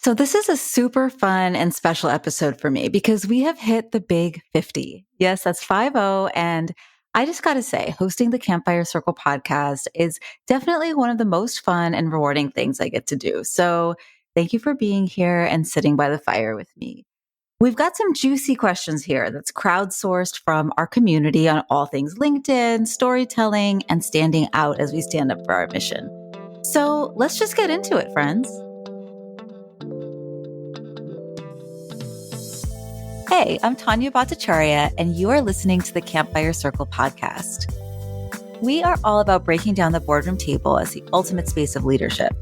So this is a super fun and special episode for me because we have hit the big 50. Yes, that's 50. And I just got to say, hosting the Campfire Circle podcast is definitely one of the most fun and rewarding things I get to do. So thank you for being here and sitting by the fire with me. We've got some juicy questions here that's crowdsourced from our community on all things LinkedIn, storytelling, and standing out as we stand up for our mission. So let's just get into it, friends. Hey, I'm Tania Bhattacharyya, and you are listening to the Campfire Circle podcast. We are all about breaking down the boardroom table as the ultimate space of leadership,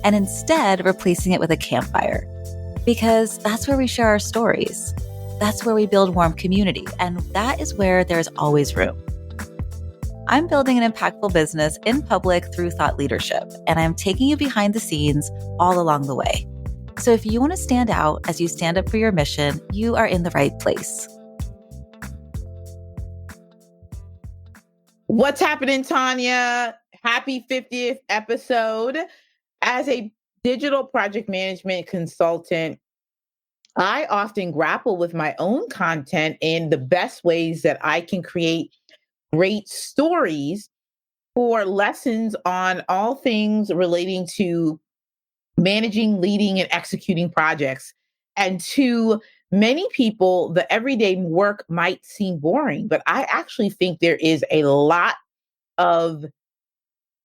and instead replacing it with a campfire. Because that's where we share our stories. That's where we build warm community, and that is where there's always room. I'm building an impactful business in public through thought leadership, and I'm taking you behind the scenes all along the way. So if you want to stand out as you stand up for your mission, you are in the right place. What's happening, Tania? Happy 50th episode. As a digital project management consultant, I often grapple with my own content and the best ways that I can create great stories for lessons on all things relating to managing, leading, and executing projects. And to many people, the everyday work might seem boring, but I actually think there is a lot of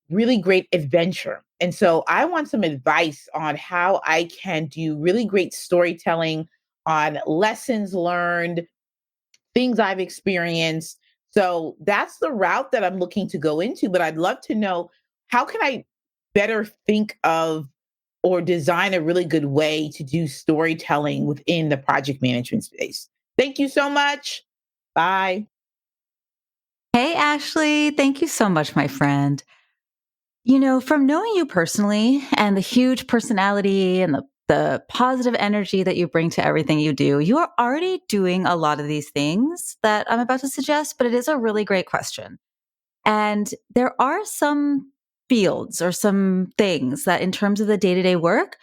really great adventure. And so I want some advice on how I can do really great storytelling on lessons learned, things I've experienced. So that's the route that I'm looking to go into. But I'd love to know, how can I better think of or design a really good way to do storytelling within the project management space? Thank you so much. Bye. Hey, Ashley. Thank you so much, my friend. You know, from knowing you personally and the huge personality and the positive energy that you bring to everything you do, you are already doing a lot of these things that I'm about to suggest, but it is a really great question. And there are some fields or some things that in terms of the day-to-day work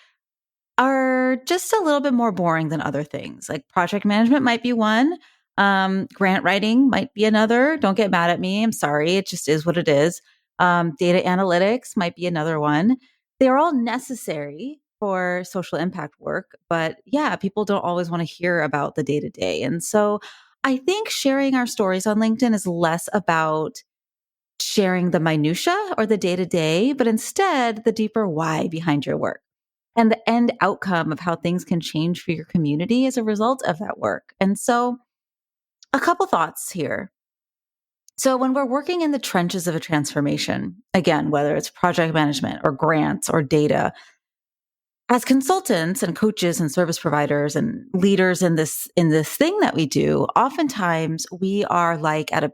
are just a little bit more boring than other things. Like project management might be one. Grant writing might be another. Don't get mad at me. I'm sorry. It just is what it is. Data analytics might be another one. They're all necessary for social impact work, but yeah, people don't always want to hear about the day to day. And so I think sharing our stories on LinkedIn is less about sharing the minutia or the day to day, but instead the deeper why behind your work and the end outcome of how things can change for your community as a result of that work. And so a couple thoughts here. So when we're working in the trenches of a transformation, again, whether it's project management or grants or data, as consultants and coaches and service providers and leaders in this thing that we do, oftentimes we are like at a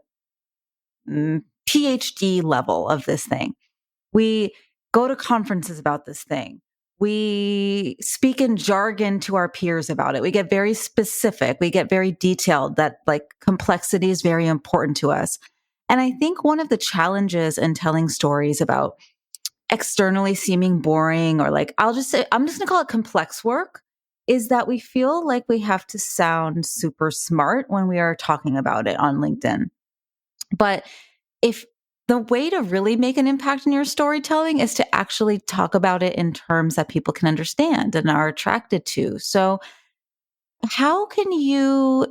PhD level of this thing. We go to conferences about this thing. We speak in jargon to our peers about it. We get very specific. We get very detailed, that like complexity is very important to us. And I think one of the challenges in telling stories about externally seeming boring, or like, I'm just going to call it complex work, is that we feel like we have to sound super smart when we are talking about it on LinkedIn. But if the way to really make an impact in your storytelling is to actually talk about it in terms that people can understand and are attracted to. So how can you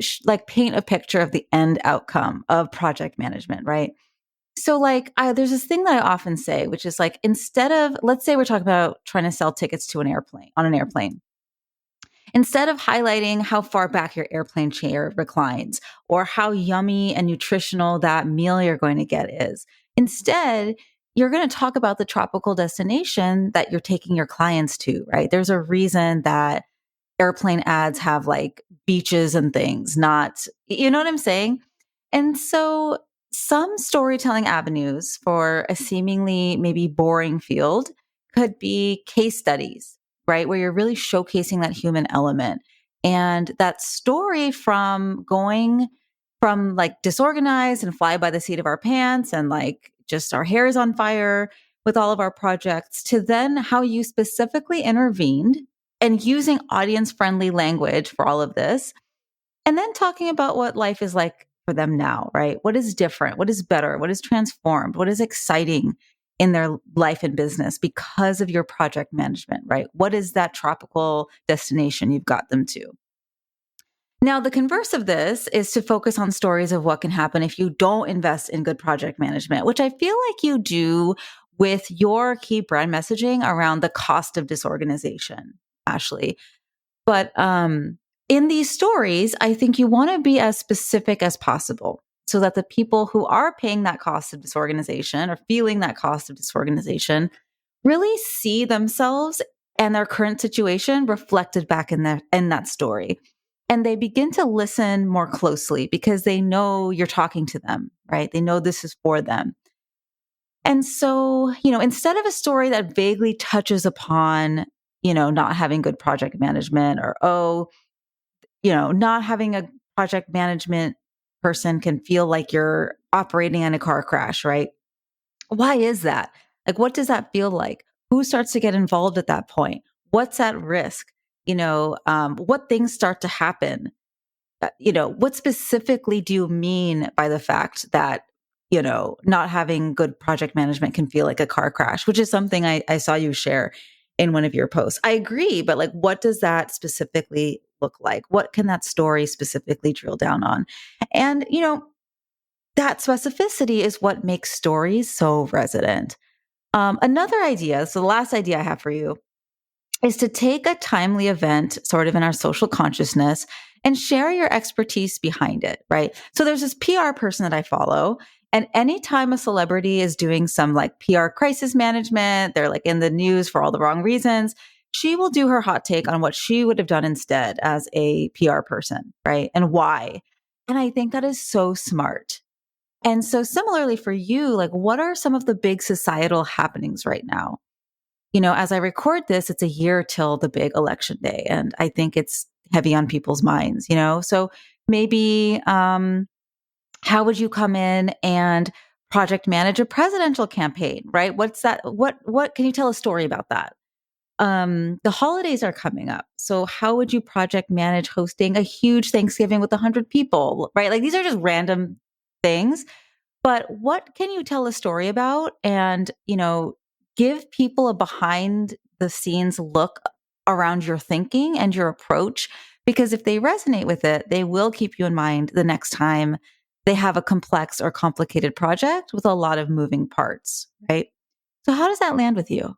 paint a picture of the end outcome of project management, right? So there's this thing that I often say, which is like, instead of, let's say we're talking about trying to sell tickets to an airplane. Instead of highlighting how far back your airplane chair reclines or how yummy and nutritional that meal you're going to get is, instead, you're going to talk about the tropical destination that you're taking your clients to, right? There's a reason that airplane ads have like beaches and things, not, you know what I'm saying? And so some storytelling avenues for a seemingly maybe boring field could be case studies, right? Where you're really showcasing that human element and that story from going from like disorganized and fly by the seat of our pants and like just our hair is on fire with all of our projects to then how you specifically intervened and using audience-friendly language for all of this, and then talking about what life is like for them now, right? What is different? What is better? What is transformed? What is exciting in their life and business because of your project management, right? What is that tropical destination you've got them to? Now, the converse of this is to focus on stories of what can happen if you don't invest in good project management, which I feel like you do with your key brand messaging around the cost of disorganization, Ashley. But in these stories, I think you want to be as specific as possible so that the people who are paying that cost of disorganization or feeling that cost of disorganization really see themselves and their current situation reflected back in that story. And they begin to listen more closely because they know you're talking to them, right? They know this is for them. And so, instead of a story that vaguely touches upon, not having good project management or, not having a project management person can feel like you're operating in a car crash, right? Why is that? Like, what does that feel like? Who starts to get involved at that point? What's at risk? What things start to happen? What specifically do you mean by the fact that, not having good project management can feel like a car crash, which is something I saw you share in one of your posts. I agree, but like, what does that specifically look like? What can that story specifically drill down on? And, that specificity is what makes stories so resonant. Another idea, so the last idea I have for you is to take a timely event sort of in our social consciousness and share your expertise behind it, right? So there's this PR person that I follow, and anytime a celebrity is doing some like PR crisis management, they're like in the news for all the wrong reasons, she will do her hot take on what she would have done instead as a PR person, right? And why. And I think that is so smart. And so similarly for you, like what are some of the big societal happenings right now? As I record this, it's a year till the big election day. And I think it's heavy on people's minds, So maybe how would you come in and project manage a presidential campaign, right? What's that? What can you tell a story about that? The holidays are coming up. So how would you project manage hosting a huge Thanksgiving with 100 people, right? Like these are just random things. But what can you tell a story about and, give people a behind the scenes look around your thinking and your approach? Because if they resonate with it, they will keep you in mind the next time they have a complex or complicated project with a lot of moving parts, right? So how does that land with you?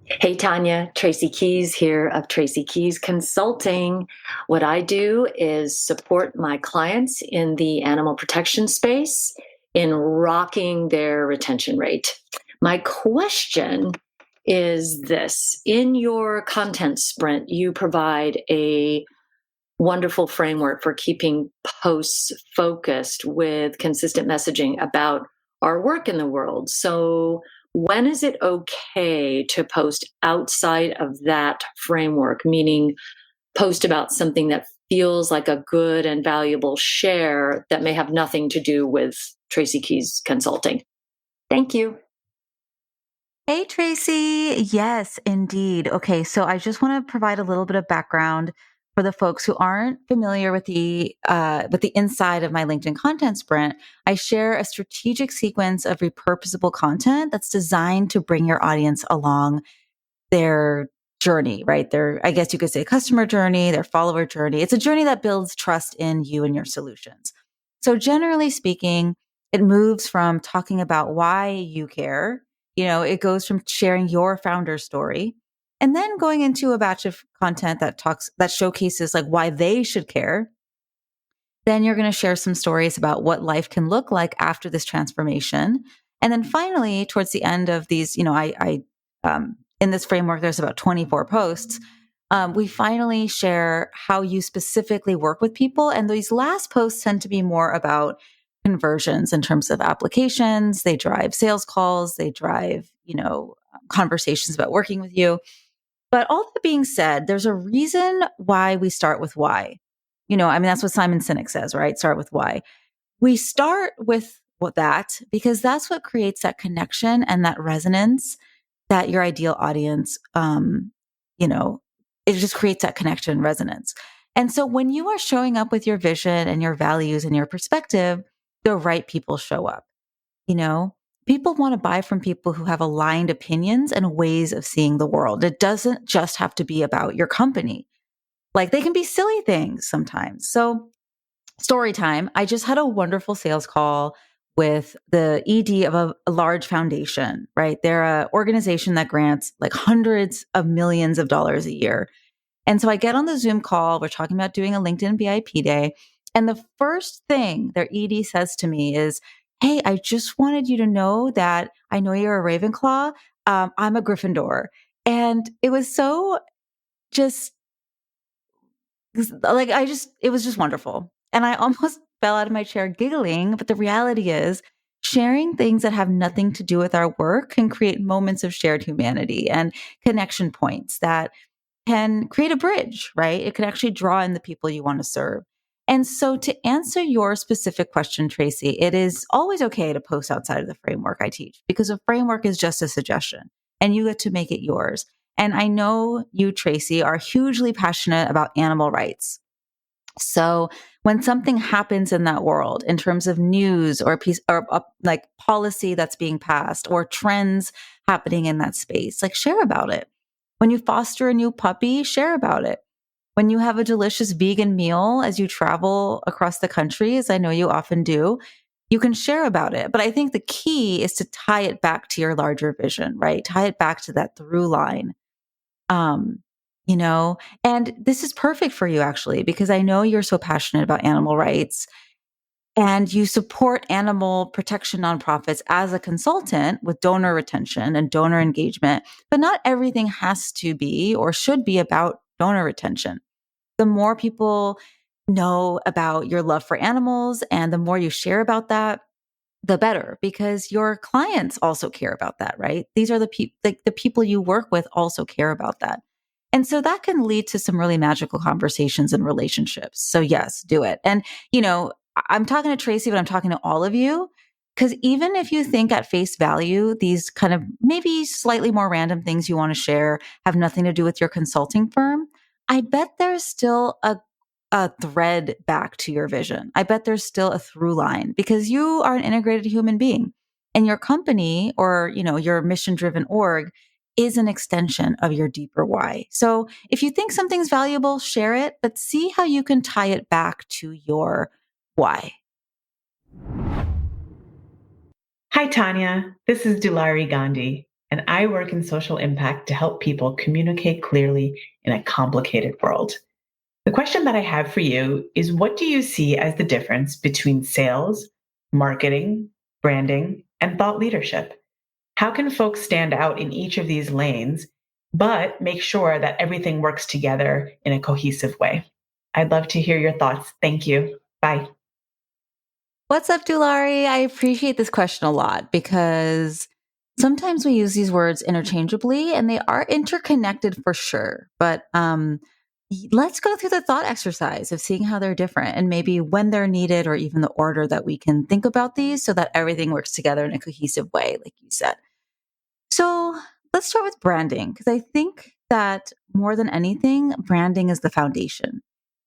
Hey, Tania, Tracy Keys here of Tracy Keys Consulting. What I do is support my clients in the animal protection space in rocking their retention rate. My question is this. In your content sprint, you provide a wonderful framework for keeping posts focused with consistent messaging about our work in the world. So when is it okay to post outside of that framework, meaning post about something that feels like a good and valuable share that may have nothing to do with Tracy Keys Consulting? Thank you. Hey, Tracy. Yes, indeed. Okay, so I just want to provide a little bit of background for the folks who aren't familiar with the inside of my LinkedIn content sprint. I share a strategic sequence of repurposable content that's designed to bring your audience along their journey, right? Their, I guess you could say, customer journey, their follower journey. It's a journey that builds trust in you and your solutions. So generally speaking, it moves from talking about why you care. It goes from sharing your founder story and then going into a batch of content that showcases like why they should care. Then you're going to share some stories about what life can look like after this transformation. And then finally, towards the end of these, in this framework, there's about 24 posts. We finally share how you specifically work with people. And these last posts tend to be more about conversions in terms of applications. They drive sales calls. They drive, conversations about working with you. But all that being said, there's a reason why we start with why. That's what Simon Sinek says, right? Start with why. We start with that because that's what creates that connection and that resonance that your ideal audience, it just creates that connection and resonance. And so when you are showing up with your vision and your values and your perspective, the right people show up. People want to buy from people who have aligned opinions and ways of seeing the world. It doesn't just have to be about your company. Like, they can be silly things sometimes. So, story time. I just had a wonderful sales call with the ED of a large foundation, right? They're an organization that grants like hundreds of millions of dollars a year. And so I get on the Zoom call. We're talking about doing a LinkedIn VIP day. And the first thing their ED says to me is, "Hey, I just wanted you to know that I know you're a Ravenclaw. I'm a Gryffindor." And it was so just like, it was just wonderful. And I almost fell out of my chair giggling. But the reality is, sharing things that have nothing to do with our work can create moments of shared humanity and connection points that can create a bridge, right? It can actually draw in the people you want to serve. And so, to answer your specific question, Tracy, it is always okay to post outside of the framework I teach, because a framework is just a suggestion and you get to make it yours. And I know you, Tracy, are hugely passionate about animal rights. So when something happens in that world in terms of news or a piece or like policy that's being passed or trends happening in that space, like, share about it. When you foster a new puppy, share about it. When you have a delicious vegan meal as you travel across the country, as I know you often do, you can share about it. But I think the key is to tie it back to your larger vision, right? Tie it back to that through line. Um, and this is perfect for you, actually, because I know you're so passionate about animal rights and you support animal protection nonprofits as a consultant with donor retention and donor engagement. But not everything has to be or should be about donor retention. The more people know about your love for animals and the more you share about that, the better, because your clients also care about that, right? These are the people you work with also care about that. And so that can lead to some really magical conversations and relationships. So yes, do it. And, I'm talking to Tracy, but I'm talking to all of you, because even if you think at face value, these kind of maybe slightly more random things you want to share have nothing to do with your consulting firm, I bet there's still a thread back to your vision. I bet there's still a through line, because you are an integrated human being and your company or, your mission driven org is an extension of your deeper why. So if you think something's valuable, share it, but see how you can tie it back to your why. Hi, Tania. This is Dulari Gandhi, and I work in social impact to help people communicate clearly in a complicated world. The question that I have for you is, what do you see as the difference between sales, marketing, branding, and thought leadership? How can folks stand out in each of these lanes, but make sure that everything works together in a cohesive way? I'd love to hear your thoughts. Thank you. Bye. What's up, Dulari? I appreciate this question a lot, because sometimes we use these words interchangeably and they are interconnected for sure. But let's go through the thought exercise of seeing how they're different and maybe when they're needed, or even the order that we can think about these so that everything works together in a cohesive way, like you said. So let's start with branding, because I think that more than anything, branding is the foundation.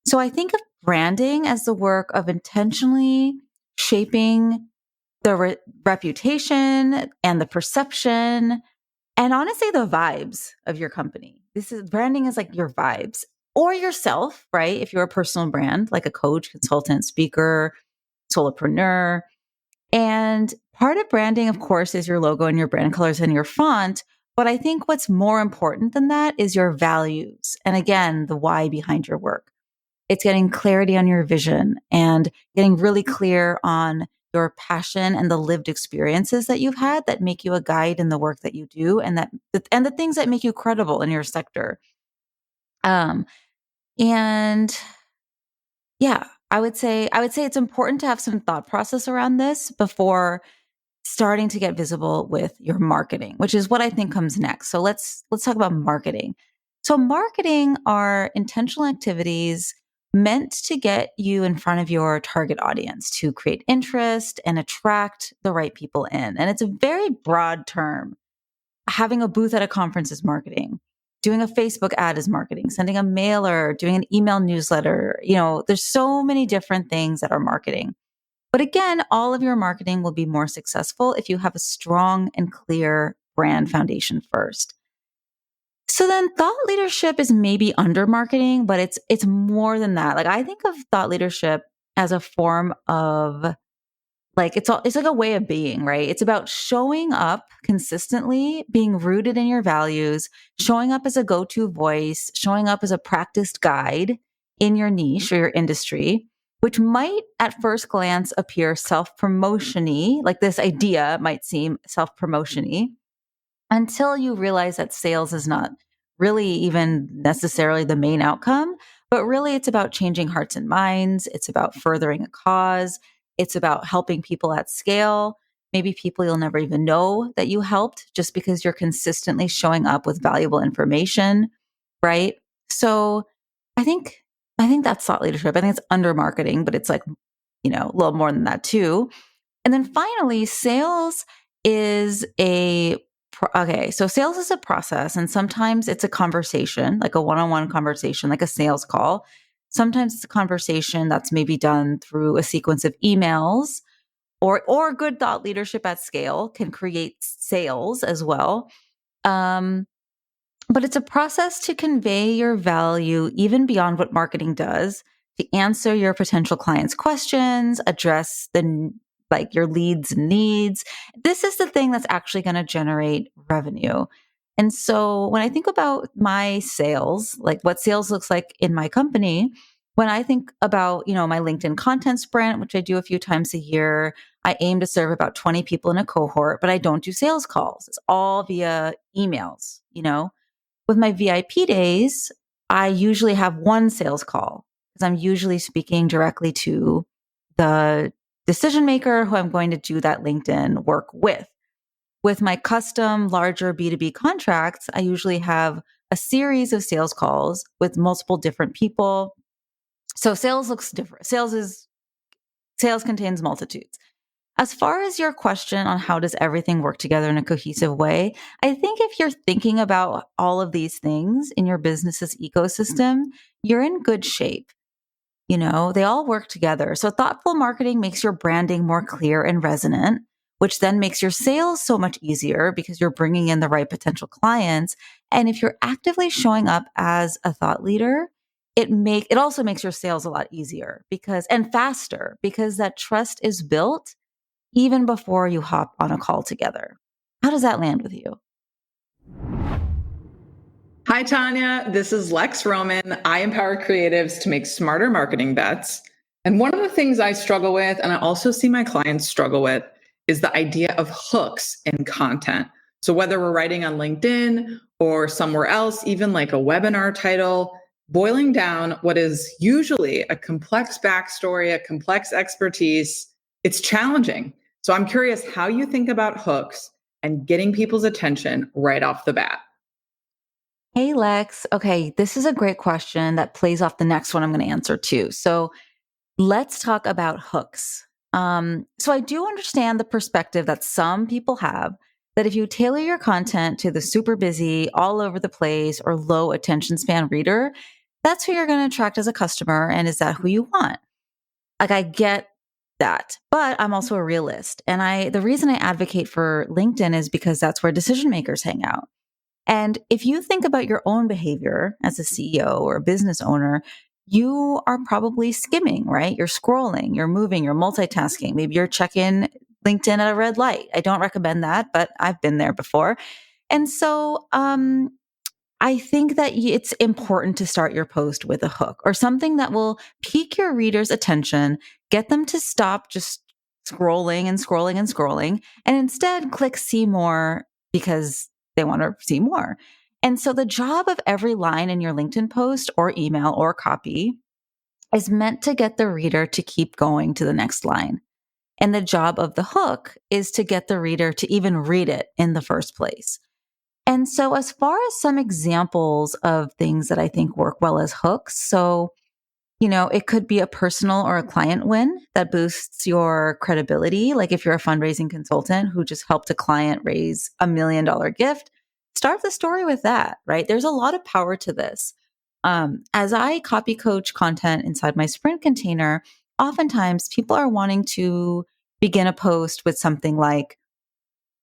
So I think of branding as the work of intentionally shaping the reputation and the perception and honestly the vibes of your company. Branding is like your vibes or yourself, right? If you're a personal brand, like a coach, consultant, speaker, solopreneur. And part of branding, of course, is your logo and your brand colors and your font. But I think what's more important than that is your values. And again, the why behind your work. It's getting clarity on your vision and getting really clear on your passion and the lived experiences that you've had that make you a guide in the work that you do, and the things that make you credible in your sector. And yeah, I would say it's important to have some thought process around this before starting to get visible with your marketing, which is what I think comes next. So let's talk about marketing. So marketing are intentional activities meant to get you in front of your target audience, to create interest and attract the right people in. And it's a very broad term. having a booth at a conference is marketing. Doing a Facebook ad is marketing. Sending a mailer, doing an email newsletter. There's so many different things that are marketing. But again, all of your marketing will be more successful if you have a strong and clear brand foundation first. So then thought leadership is maybe under marketing, but it's more than that. Like, I think of thought leadership as a form of it's like a way of being, right? It's about showing up consistently, being rooted in your values, showing up as a go-to voice, showing up as a practiced guide in your niche or your industry, which might at first glance appear self-promotion-y, like this idea might seem self-promotion-y, until you realize that sales is not really even necessarily the main outcome, but really it's about changing hearts and minds. It's about furthering a cause. It's about helping people at scale, maybe people you'll never even know that you helped just because you're consistently showing up with valuable information, right? So I think that's thought leadership. I think it's under marketing, but it's like, a little more than that too. And then finally, sales is sales is a process, and sometimes it's a conversation, like a one-on-one conversation, like a sales call. Sometimes it's a conversation that's maybe done through a sequence of emails, or good thought leadership at scale can create sales as well. But it's a process to convey your value even beyond what marketing does, to answer your potential clients' questions, address your leads and needs. This is the thing that's actually going to generate revenue. And so when I think about my sales, like what sales looks like in my company, when I think about, my LinkedIn content sprint, which I do a few times a year, I aim to serve about 20 people in a cohort, but I don't do sales calls. It's all via emails, With my VIP days, I usually have one sales call because I'm usually speaking directly to the decision maker who I'm going to do that LinkedIn work with. With my custom larger B2B contracts, I usually have a series of sales calls with multiple different people. So sales looks different. Sales contains multitudes. As far as your question on how does everything work together in a cohesive way, I think if you're thinking about all of these things in your business's ecosystem, you're in good shape. They all work together. So thoughtful marketing makes your branding more clear and resonant, which then makes your sales so much easier because you're bringing in the right potential clients. And if you're actively showing up as a thought leader, it also makes your sales a lot easier and faster because that trust is built even before you hop on a call together. How does that land with you? Hi, Tania. This is Lex Roman. I empower creatives to make smarter marketing bets. And one of the things I struggle with, and I also see my clients struggle with, is the idea of hooks in content. So whether we're writing on LinkedIn or somewhere else, even like a webinar title, boiling down what is usually a complex backstory, a complex expertise, it's challenging. So I'm curious how you think about hooks and getting people's attention right off the bat. Hey, Lex. Okay, this is a great question that plays off the next one I'm going to answer too. So let's talk about hooks. So I do understand the perspective that some people have that if you tailor your content to the super busy, all over the place, or low attention span reader, that's who you're going to attract as a customer. And is that who you want? Like, I get that, but I'm also a realist. And the reason I advocate for LinkedIn is because that's where decision makers hang out. And if you think about your own behavior as a CEO or a business owner, you are probably skimming, right? You're scrolling, you're moving, you're multitasking. Maybe you're checking LinkedIn at a red light. I don't recommend that, but I've been there before. And so I think that it's important to start your post with a hook or something that will pique your reader's attention, get them to stop just scrolling and scrolling and scrolling, and instead click see more because they want to see more. And so the job of every line in your LinkedIn post or email or copy is meant to get the reader to keep going to the next line. And the job of the hook is to get the reader to even read it in the first place. And so as far as some examples of things that I think work well as hooks, so it could be a personal or a client win that boosts your credibility. Like if you're a fundraising consultant who just helped a client raise $1 million gift, start the story with that, right? There's a lot of power to this. As I copy coach content inside my sprint container, oftentimes people are wanting to begin a post with something like,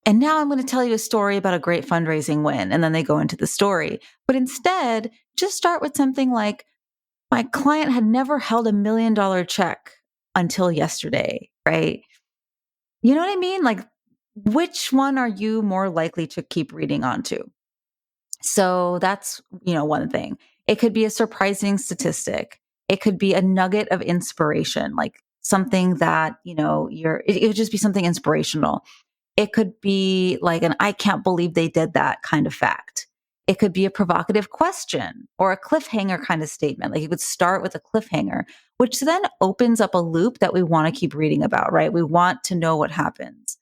and now I'm going to tell you a story about a great fundraising win. And then they go into the story. But instead, just start with something like, my client had never held $1 million check until yesterday, right? You know what I mean? Like, which one are you more likely to keep reading onto? So that's, one thing. It could be a surprising statistic. It could be a nugget of inspiration, like something that, it would just be something inspirational. It could be like an I can't believe they did that kind of fact. It could be a provocative question or a cliffhanger kind of statement. Like you could start with a cliffhanger, which then opens up a loop that we want to keep reading about, right? We want to know what happens.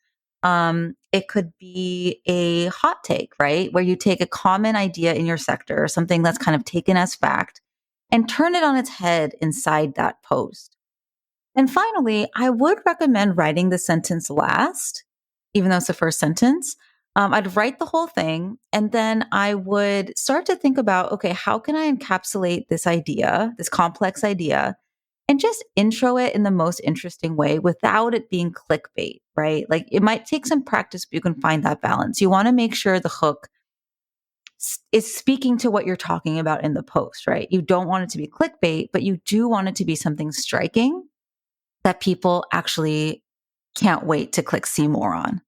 It could be a hot take, right? Where you take a common idea in your sector, something that's kind of taken as fact, and turn it on its head inside that post. And finally, I would recommend writing the sentence last, even though it's the first sentence. I'd write the whole thing, and then I would start to think about, okay, how can I encapsulate this idea, this complex idea, and just intro it in the most interesting way without it being clickbait, right? Like it might take some practice, but you can find that balance. You want to make sure the hook is speaking to what you're talking about in the post, right? You don't want it to be clickbait, but you do want it to be something striking that people actually can't wait to click see more on.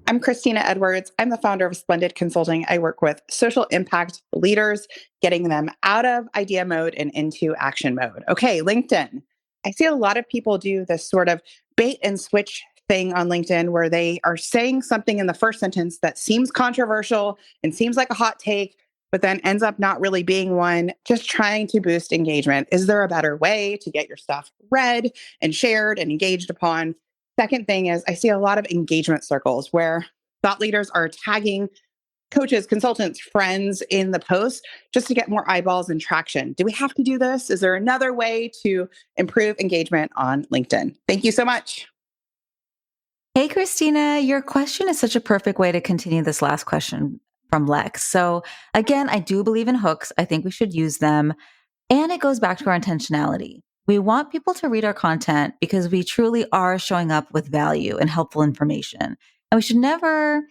I'm Christina Edwards. I'm the founder of Splendid Consulting. I work with social impact leaders, getting them out of idea mode and into action mode. Okay, LinkedIn. I see a lot of people do this sort of bait and switch thing on LinkedIn where they are saying something in the first sentence that seems controversial and seems like a hot take, but then ends up not really being one, just trying to boost engagement. Is there a better way to get your stuff read and shared and engaged upon? Second thing is I see a lot of engagement circles where thought leaders are tagging coaches, consultants, friends in the post just to get more eyeballs and traction. Do we have to do this? Is there another way to improve engagement on LinkedIn? Thank you so much. Hey, Christina, your question is such a perfect way to continue this last question from Lex. So again, I do believe in hooks. I think we should use them. And it goes back to our intentionality. We want people to read our content because we truly are showing up with value and helpful information. And we should never,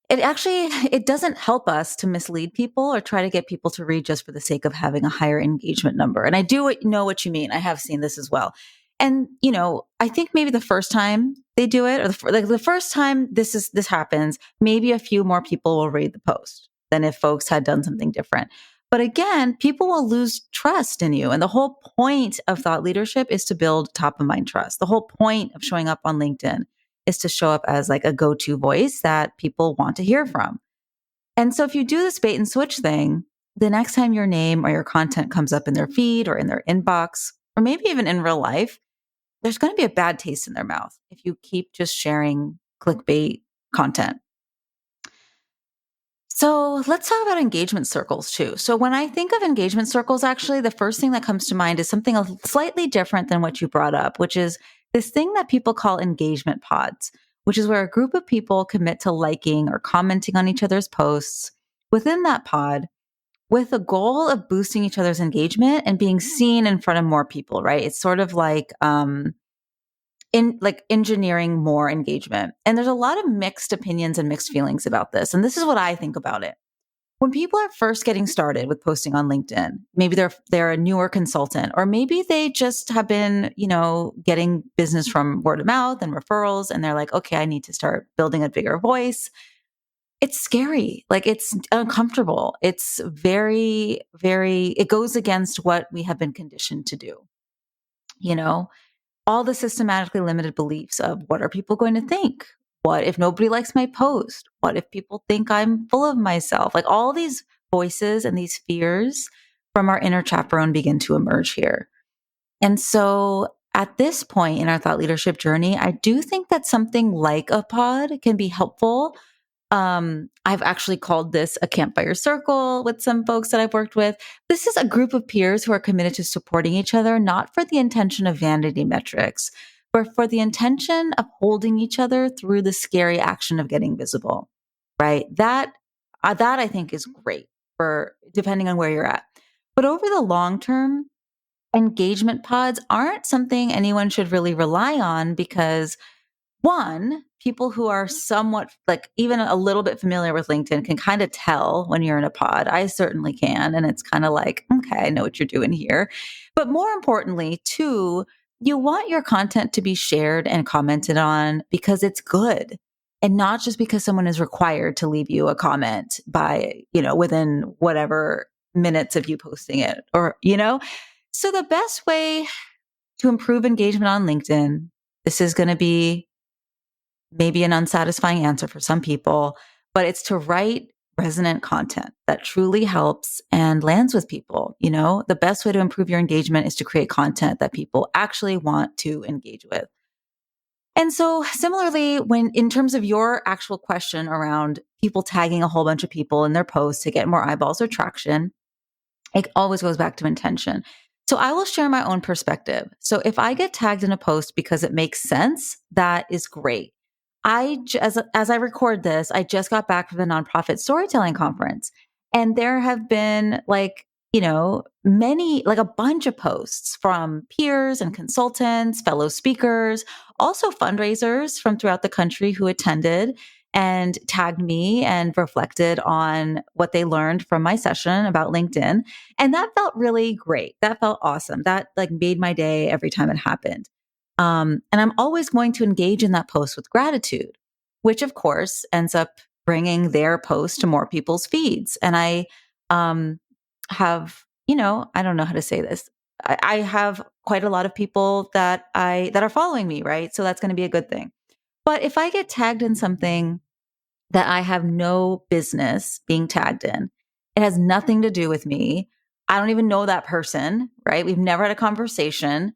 it doesn't help us to mislead people or try to get people to read just for the sake of having a higher engagement number. And I do know what you mean. I have seen this as well. And, I think maybe the first time they do it, or the first time this happens, maybe a few more people will read the post than if folks had done something different. But again, people will lose trust in you. And the whole point of thought leadership is to build top of mind trust. The whole point of showing up on LinkedIn is to show up as like a go-to voice that people want to hear from. And so if you do this bait and switch thing, the next time your name or your content comes up in their feed or in their inbox, or maybe even in real life, there's going to be a bad taste in their mouth if you keep just sharing clickbait content. So let's talk about engagement circles too. So when I think of engagement circles, actually, the first thing that comes to mind is something slightly different than what you brought up, which is this thing that people call engagement pods, which is where a group of people commit to liking or commenting on each other's posts within that pod with the goal of boosting each other's engagement and being seen in front of more people, right? It's sort of like, engineering more engagement. And there's a lot of mixed opinions and mixed feelings about this. And this is what I think about it. When people are first getting started with posting on LinkedIn, maybe they're a newer consultant, or maybe they just have been, getting business from word of mouth and referrals. And they're like, okay, I need to start building a bigger voice. It's scary. Like it's uncomfortable. It's very, very, it goes against what we have been conditioned to do. All the systematically limited beliefs of what are people going to think? What if nobody likes my post? What if people think I'm full of myself? Like all these voices and these fears from our inner chaperone begin to emerge here. And so at this point in our thought leadership journey, I do think that something like a pod can be helpful. I've actually called this a Campfire Circle with some folks that I've worked with. This is a group of peers who are committed to supporting each other, not for the intention of vanity metrics, but for the intention of holding each other through the scary action of getting visible, right? That I think is great for depending on where you're at. But over the long term, engagement pods aren't something anyone should really rely on because one, people who are somewhat like even a little bit familiar with LinkedIn can kind of tell when you're in a pod. I certainly can. And it's kind of like, okay, I know what you're doing here. But more importantly, two, you want your content to be shared and commented on because it's good and not just because someone is required to leave you a comment by, within whatever minutes of you posting it or. So the best way to improve engagement on LinkedIn, this is going to be maybe an unsatisfying answer for some people, but it's to write resonant content that truly helps and lands with people. The best way to improve your engagement is to create content that people actually want to engage with. And so similarly, when in terms of your actual question around people tagging a whole bunch of people in their posts to get more eyeballs or traction, it always goes back to intention. So I will share my own perspective. So if I get tagged in a post because it makes sense, that is great. As I record this, I just got back from the nonprofit storytelling conference, and there have been a bunch of posts from peers and consultants, fellow speakers, also fundraisers from throughout the country who attended and tagged me and reflected on what they learned from my session about LinkedIn. And that felt really great. That felt awesome. That made my day every time it happened. And I'm always going to engage in that post with gratitude, which of course ends up bringing their post to more people's feeds. And I have, I don't know how to say this. I have quite a lot of people that are following me, right? So that's going to be a good thing. But if I get tagged in something that I have no business being tagged in, it has nothing to do with me. I don't even know that person, right? We've never had a conversation.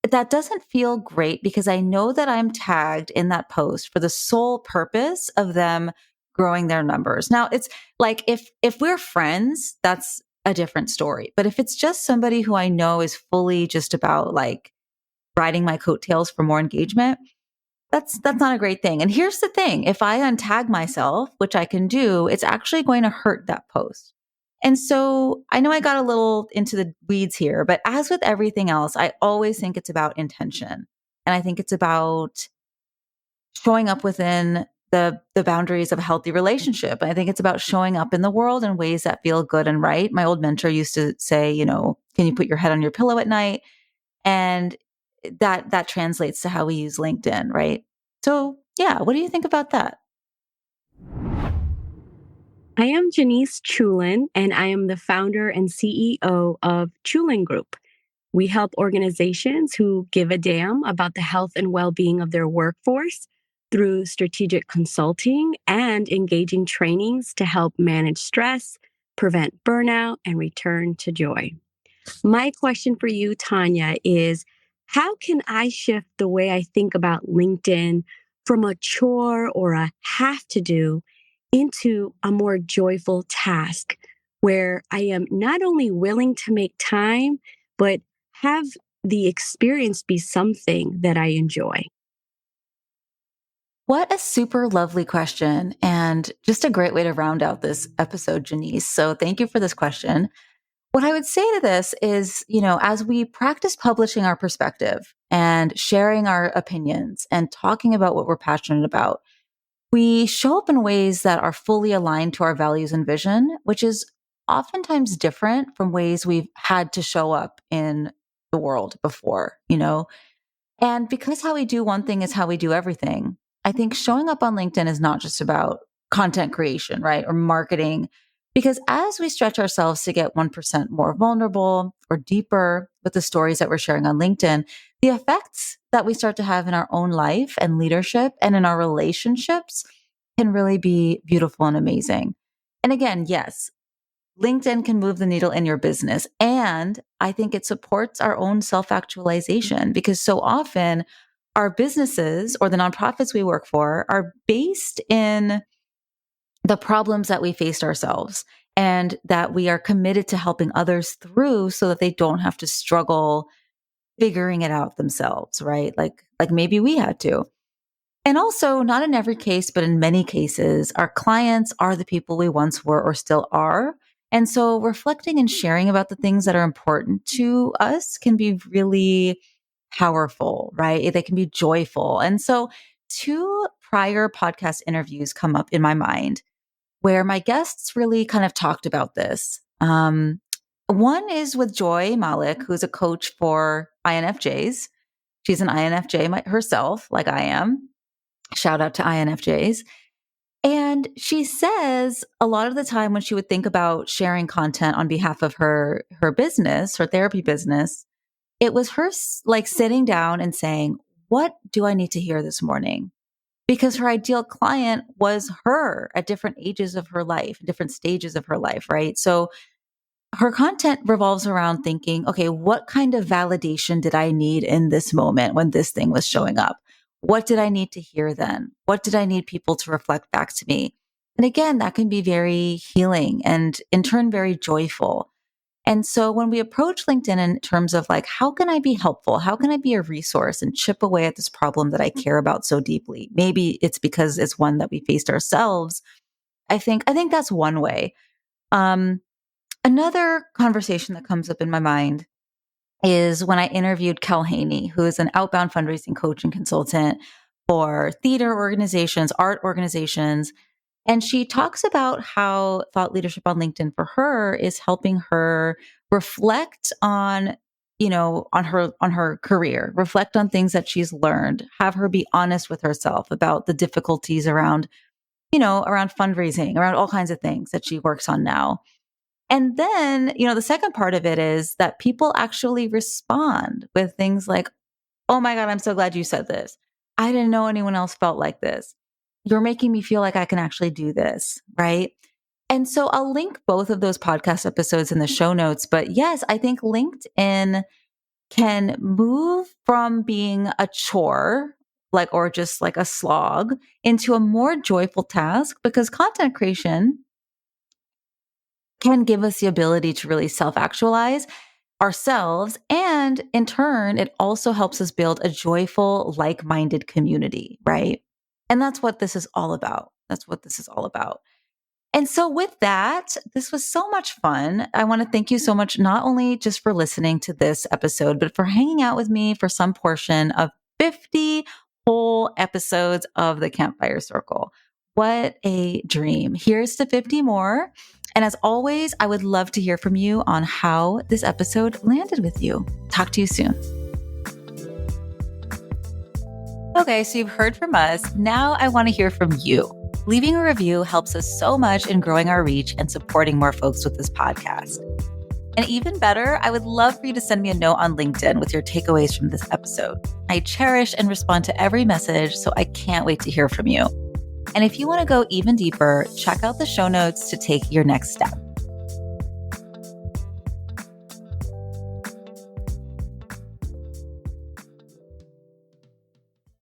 That doesn't feel great because I know that I'm tagged in that post for the sole purpose of them growing their numbers. Now, it's like if we're friends, that's a different story. But if it's just somebody who I know is fully just about riding my coattails for more engagement, that's not a great thing. And here's the thing. If I untag myself, which I can do, it's actually going to hurt that post. And so I know I got a little into the weeds here, but as with everything else, I always think it's about intention. And I think it's about showing up within the boundaries of a healthy relationship. I think it's about showing up in the world in ways that feel good and right. My old mentor used to say, can you put your head on your pillow at night? And that translates to how we use LinkedIn, right? So yeah, what do you think about that? I am Jennice Chewlin, and I am the founder and CEO of Chewlin Group. We help organizations who give a damn about the health and well-being of their workforce through strategic consulting and engaging trainings to help manage stress, prevent burnout, and return to joy. My question for you, Tania, is how can I shift the way I think about LinkedIn from a chore or a have to do into a more joyful task where I am not only willing to make time, but have the experience be something that I enjoy? What a super lovely question, and just a great way to round out this episode, Jennice. So thank you for this question. What I would say to this is, as we practice publishing our perspective and sharing our opinions and talking about what we're passionate about, we show up in ways that are fully aligned to our values and vision, which is oftentimes different from ways we've had to show up in the world before, And because how we do one thing is how we do everything, I think showing up on LinkedIn is not just about content creation, right? Or marketing. Because as we stretch ourselves to get 1% more vulnerable or deeper with the stories that we're sharing on LinkedIn, the effects that we start to have in our own life and leadership and in our relationships can really be beautiful and amazing. And again, yes, LinkedIn can move the needle in your business. And I think it supports our own self-actualization because so often our businesses or the nonprofits we work for are based in the problems that we faced ourselves and that we are committed to helping others through so that they don't have to struggle figuring it out themselves, right? Like maybe we had to. And also, not in every case, but in many cases, our clients are the people we once were or still are. And so reflecting and sharing about the things that are important to us can be really powerful, right? They can be joyful. And so 2 prior podcast interviews come up in my mind where my guests really kind of talked about this. One is with Joy Malik, who's a coach for INFJs. She's an INFJ herself, like I am. Shout out to INFJs. And she says a lot of the time when she would think about sharing content on behalf of her business, her therapy business, it was her like sitting down and saying, what do I need to hear this morning? Because her ideal client was her at different ages of her life, different stages of her life, right? So her content revolves around thinking, okay, what kind of validation did I need in this moment when this thing was showing up? What did I need to hear then? What did I need people to reflect back to me? And again, that can be very healing and in turn, very joyful. And so when we approach LinkedIn in terms of like, how can I be helpful? How can I be a resource and chip away at this problem that I care about so deeply? Maybe it's because it's one that we faced ourselves. I think that's one way. Another conversation that comes up in my mind is when I interviewed Kel Haney, who is an outbound fundraising coach and consultant for theater organizations, art organizations. And she talks about how thought leadership on LinkedIn for her is helping her reflect on, on her career, reflect on things that she's learned, have her be honest with herself about the difficulties around, around fundraising, around all kinds of things that she works on now. And then, the second part of it is that people actually respond with things like, oh my God, I'm so glad you said this. I didn't know anyone else felt like this. You're making me feel like I can actually do this, right? And so I'll link both of those podcast episodes in the show notes. But yes, I think LinkedIn can move from being a chore, or just like a slog, into a more joyful task because content creation can give us the ability to really self-actualize ourselves. And in turn, it also helps us build a joyful, like-minded community, right? And that's what this is all about. And so with that, this was so much fun. I want to thank you so much, not only just for listening to this episode, but for hanging out with me for some portion of 50 whole episodes of the Campfire Circle. What a dream. Here's to 50 more. And as always, I would love to hear from you on how this episode landed with you. Talk to you soon. Okay, so you've heard from us. Now I want to hear from you. Leaving a review helps us so much in growing our reach and supporting more folks with this podcast. And even better, I would love for you to send me a note on LinkedIn with your takeaways from this episode. I cherish and respond to every message, so I can't wait to hear from you. And if you want to go even deeper, check out the show notes to take your next step.